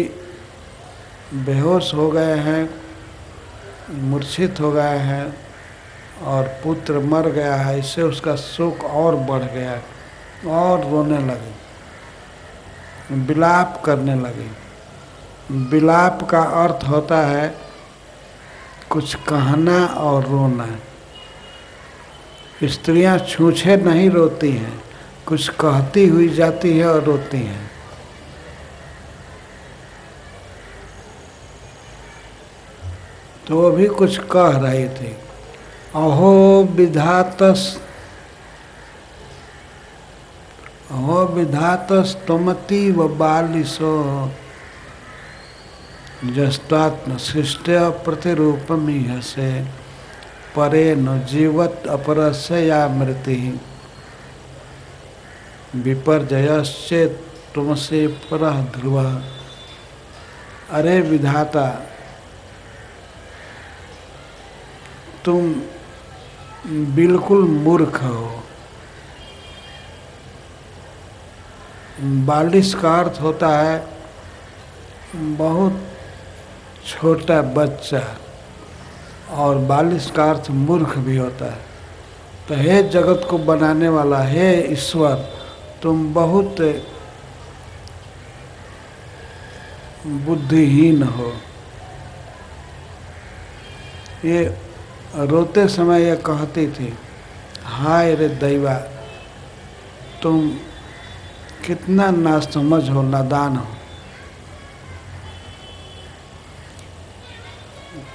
बेहोश हो गए हैं, मूर्छित हो गए हैं, और पुत्र मर गया है, इससे उसका शोक और बढ़ गया और रोने लगे, विलाप करने लगे। विलाप का अर्थ होता है कुछ कहना और रोना। स्त्रियां छूछे नहीं रोती हैं, कुछ कहती हुई जाती है और रोती हैं। तो वो भी कुछ कह रही थी। अहो विधातस त्वमतीव बालिशो जस्तात्म सृष्टि प्रतिरूपमीहसे परे न जीवत अपरस्य या मृति विपर्जयश्चेत् तुमसे परः ध्रुवः। अरे विधाता, तुम बिल्कुल मूर्ख हो। बालिश का अर्थ होता है बहुत छोटा बच्चा, और बालिश का अर्थ मूर्ख भी होता है। तो हे जगत को बनाने वाला, हे ईश्वर, तुम बहुत बुद्धिहीन हो। ये रोते समय ये कहती थी, हाय रे दैवा, तुम कितना नासमझ हो, नादान हो।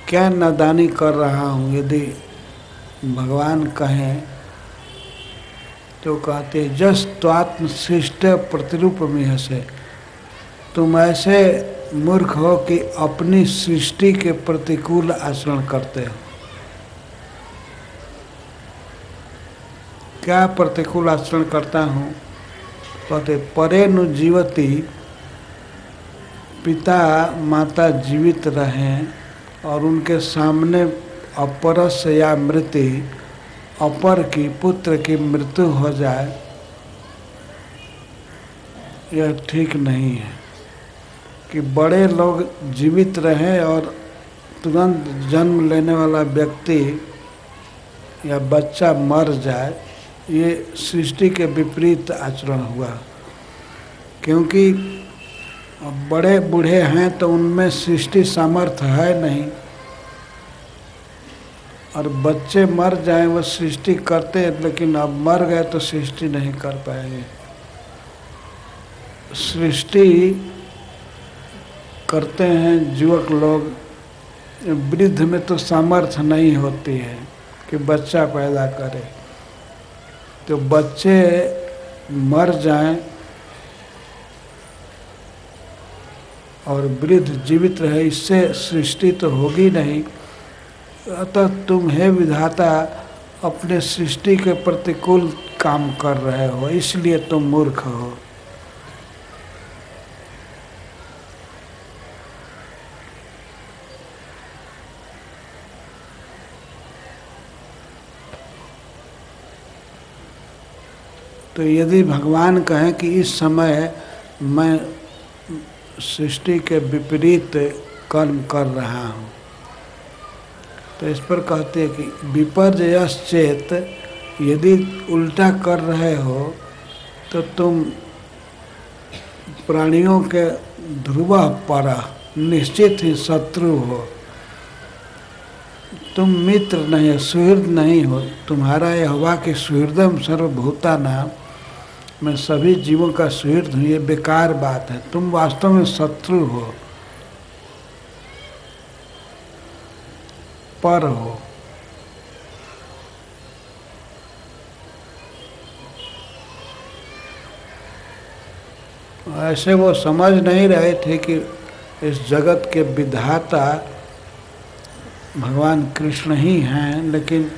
क्या नादानी कर रहा हूँ। यदि भगवान कहें तो कहते हैं जस त्वात्म सृष्ट प्रतिरूप में से, तुम ऐसे मूर्ख हो कि अपनी सृष्टि के प्रतिकूल आचरण करते हो। क्या प्रतिकूल आचरण करता हूँ? कहते परे नु जीवती, पिता माता जीवित रहें और उनके सामने अपरस या मृत्यु, अपर की पुत्र की मृत्यु हो जाए, यह ठीक नहीं है। कि बड़े लोग जीवित रहें और तुरंत जन्म लेने वाला व्यक्ति या बच्चा मर जाए, ये सृष्टि के विपरीत आचरण हुआ। क्योंकि बड़े बूढ़े हैं तो उनमें सृष्टि सामर्थ्य है नहीं, और बच्चे मर जाएं वो सृष्टि करते हैं, लेकिन अब मर गए तो सृष्टि नहीं कर पाएंगे। सृष्टि करते हैं युवक लोग, वृद्ध में तो सामर्थ्य नहीं होती है कि बच्चा पैदा करे। तो बच्चे मर जाएं और वृद्ध जीवित रहे, इससे सृष्टि तो होगी नहीं। अतः तुम हे विधाता अपने सृष्टि के प्रतिकूल काम कर रहे हो, इसलिए तुम मूर्ख हो। तो यदि भगवान कहें कि इस समय मैं सृष्टि के विपरीत कर्म कर रहा हूँ, तो इस पर कहते हैं कि विपर्जयश्चेत, यदि उल्टा कर रहे हो तो तुम प्राणियों के ध्रुव पर निश्चित ही शत्रु हो। तुम मित्र नहीं हो, सुहृद नहीं हो। तुम्हारा यह हवा कि सुहृदम सर्वभूतानां, मैं सभी जीवों का सुहृद हूँ, ये बेकार बात है। तुम वास्तव में शत्रु हो, पर हो। ऐसे वो समझ नहीं रहे थे कि इस जगत के विधाता भगवान कृष्ण ही हैं, लेकिन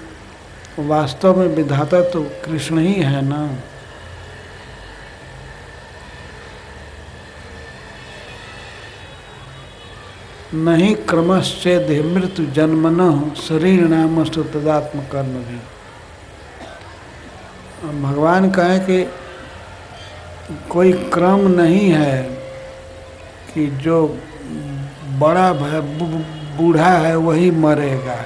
वास्तव में विधाता तो कृष्ण ही है ना। नहीं क्रमश्चेद मृत्यु जन्मन शरीर नामस्तु तदात्म कर्म भी। भगवान कहें कि कोई क्रम नहीं है कि जो बड़ा बूढ़ा है वही मरेगा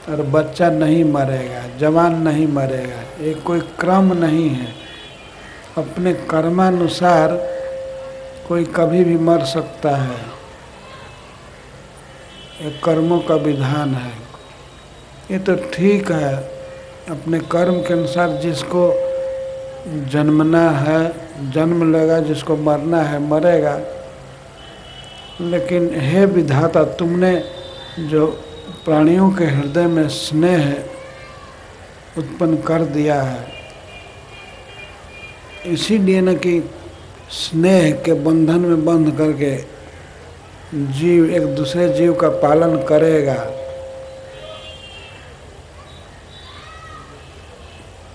और बच्चा नहीं मरेगा, जवान नहीं मरेगा। ये कोई क्रम नहीं है। अपने कर्मानुसार कोई कभी भी मर सकता है। एक कर्मों का विधान है। ये तो ठीक है, अपने कर्म के अनुसार जिसको जन्मना है जन्म लेगा, जिसको मरना है मरेगा। लेकिन हे विधाता, तुमने जो प्राणियों के हृदय में स्नेह उत्पन्न कर दिया है, इसीलिए न कि स्नेह के बंधन में बंध करके जीव एक दूसरे जीव का पालन करेगा,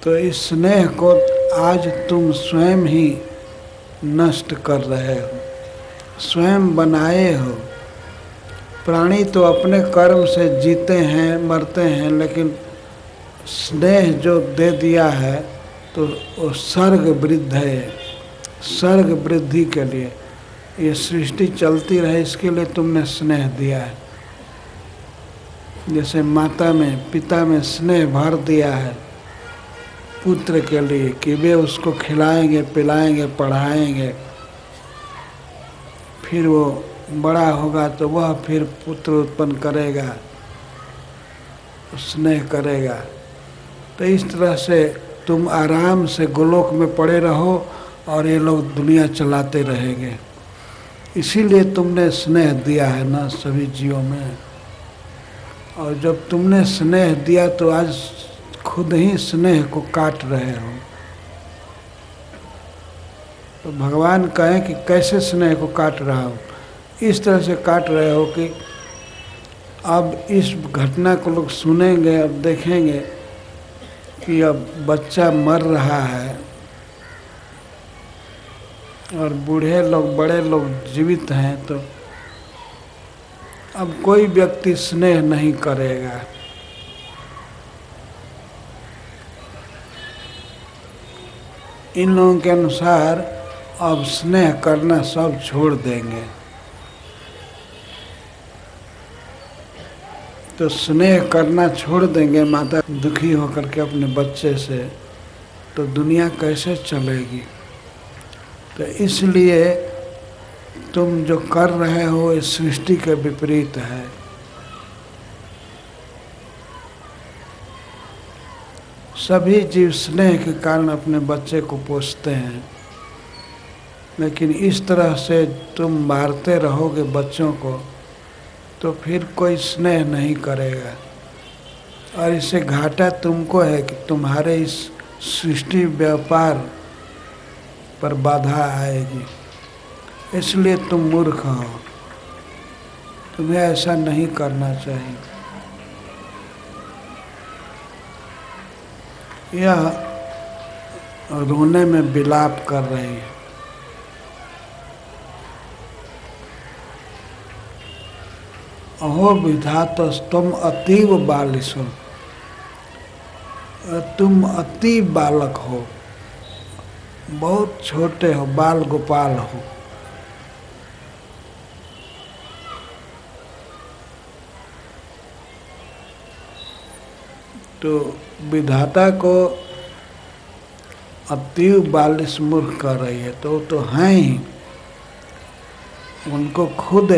तो इस स्नेह को आज तुम स्वयं ही नष्ट कर रहे हो, स्वयं बनाए हो। प्राणी तो अपने कर्म से जीते हैं मरते हैं, लेकिन स्नेह जो दे दिया है तो वो सर्ग वृद्ध है, सर्ग वृद्धि के लिए, ये सृष्टि चलती रहे इसके लिए तुमने स्नेह दिया है। जैसे माता में पिता में स्नेह भर दिया है पुत्र के लिए कि वे उसको खिलाएंगे पिलाएंगे पढ़ाएंगे, फिर वो बड़ा होगा तो वह फिर पुत्र उत्पन्न करेगा, स्नेह करेगा। तो इस तरह से तुम आराम से गोलोक में पड़े रहो और ये लोग दुनिया चलाते रहेंगे। इसीलिए तुमने स्नेह दिया है ना सभी जीवों में। और जब तुमने स्नेह दिया तो आज खुद ही स्नेह को काट रहे हो। तो भगवान कहें कि कैसे स्नेह को काट रहा हो, इस तरह से काट रहे हो कि अब इस घटना को लोग सुनेंगे और देखेंगे कि अब बच्चा मर रहा है और बूढ़े लोग बड़े लोग जीवित हैं, तो अब कोई व्यक्ति स्नेह नहीं करेगा। इन लोगों के अनुसार अब स्नेह करना सब छोड़ देंगे। तो स्नेह करना छोड़ देंगे माता दुखी होकर के अपने बच्चे से, तो दुनिया कैसे चलेगी। तो इसलिए तुम जो कर रहे हो इस सृष्टि के विपरीत है। सभी जीव स्नेह के कारण अपने बच्चे को पोसते हैं, लेकिन इस तरह से तुम मारते रहोगे बच्चों को तो फिर कोई स्नेह नहीं करेगा। और इससे घाटा तुमको है कि तुम्हारे इस सृष्टि व्यापार पर बाधा आएगी, इसलिए तुम मूर्ख हो। तुम्हें ऐसा नहीं करना चाहिए। यह रोने में विलाप कर रही है। अहो विधातस्तम अतीव बालिसो, तुम अति बालक हो, बहुत छोटे हो, बाल गोपाल हो। तो विधाता को अतीव बालिश मूर्ख कर रही है, तो हैं ही। उनको खुद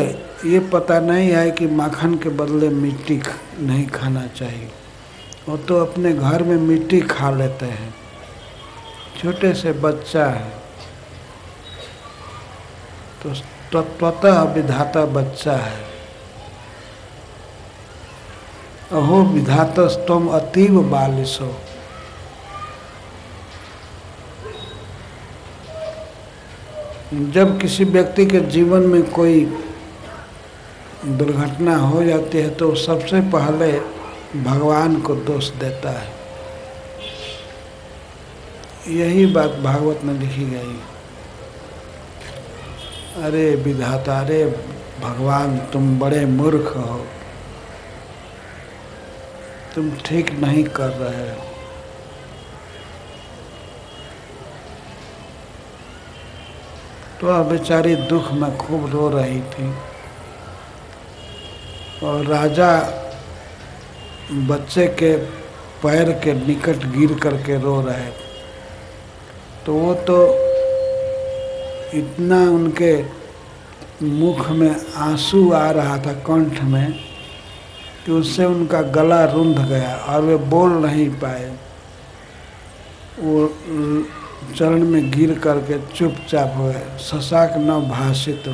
ये पता नहीं है कि माखन के बदले मिट्टी नहीं खाना चाहिए। वो तो अपने घर में मिट्टी खा लेते हैं। छोटे से बच्चा है तो तत्वतः विधाता बच्चा है। अहो विधातस्तम अतीव बालिसो, जब किसी व्यक्ति के जीवन में कोई दुर्घटना हो जाती है तो सबसे पहले भगवान को दोष देता है। यही बात भागवत में लिखी गई। अरे विधाता, अरे भगवान, तुम बड़े मूर्ख हो, तुम ठीक नहीं कर रहे हो। तो वह बेचारी दुख में खूब रो रही थी और राजा बच्चे के पैर के निकट गिर करके रो रहे। तो वो तो इतना उनके मुख में आंसू आ रहा था, कंठ में, कि उससे उनका गला रुंध गया और वे बोल नहीं पाए। वो चरण में गिर करके चुपचाप हो गए। शशांक न भाषित,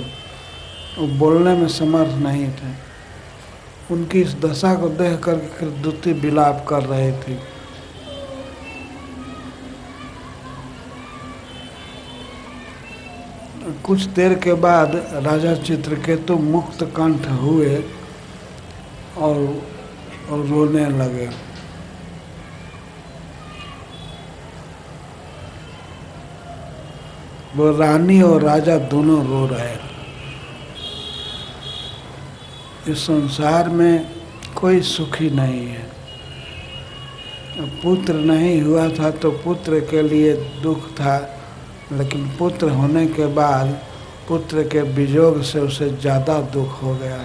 वो बोलने में समर्थ नहीं थे। उनकी इस दशा को देख कर फिर द्रुति विलाप कर रही थी। कुछ देर के बाद राजा चित्रकेतु मुक्त कंठ हुए और रोने लगे। वो रानी और राजा दोनों रो रहे। इस संसार में कोई सुखी नहीं है। पुत्र नहीं हुआ था तो पुत्र के लिए दुख था, लेकिन पुत्र होने के बाद पुत्र के वियोग से उसे ज़्यादा दुख हो गया।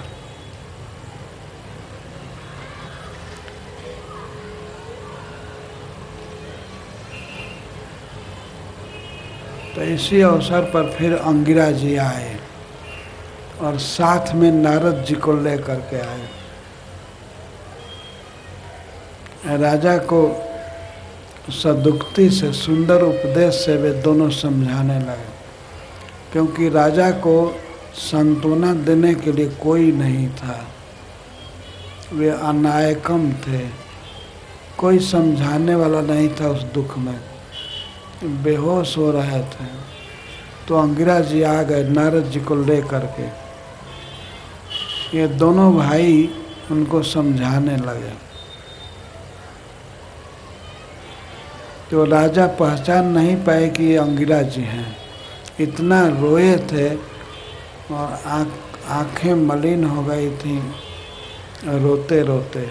तो इसी अवसर पर फिर अंगिरा जी आए और साथ में नारद जी को लेकर के आए। राजा को सदुक्ति से, सुंदर उपदेश से वे दोनों समझाने लगे, क्योंकि राजा को सांत्वना देने के लिए कोई नहीं था। वे अनायकम थे, कोई समझाने वाला नहीं था उस दुख में, बेहोश हो रहे थे। तो अंगिरा जी आ गए नारद जी को ले करके। ये दोनों भाई उनको समझाने लगे। तो राजा पहचान नहीं पाए कि ये अंगिरा जी हैं। इतना रोए थे और आँखें मलिन हो गई थी रोते रोते,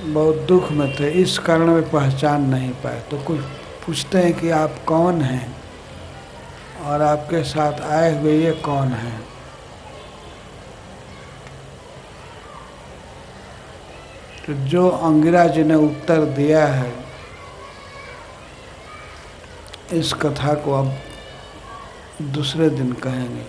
बहुत दुख में थे। इस कारण वे पहचान नहीं पाए। तो कुछ पूछते हैं कि आप कौन हैं और आपके साथ आए हुए ये कौन हैं। तो जो अंगिरा जी ने उत्तर दिया है, इस कथा को अब दूसरे दिन कहेंगे।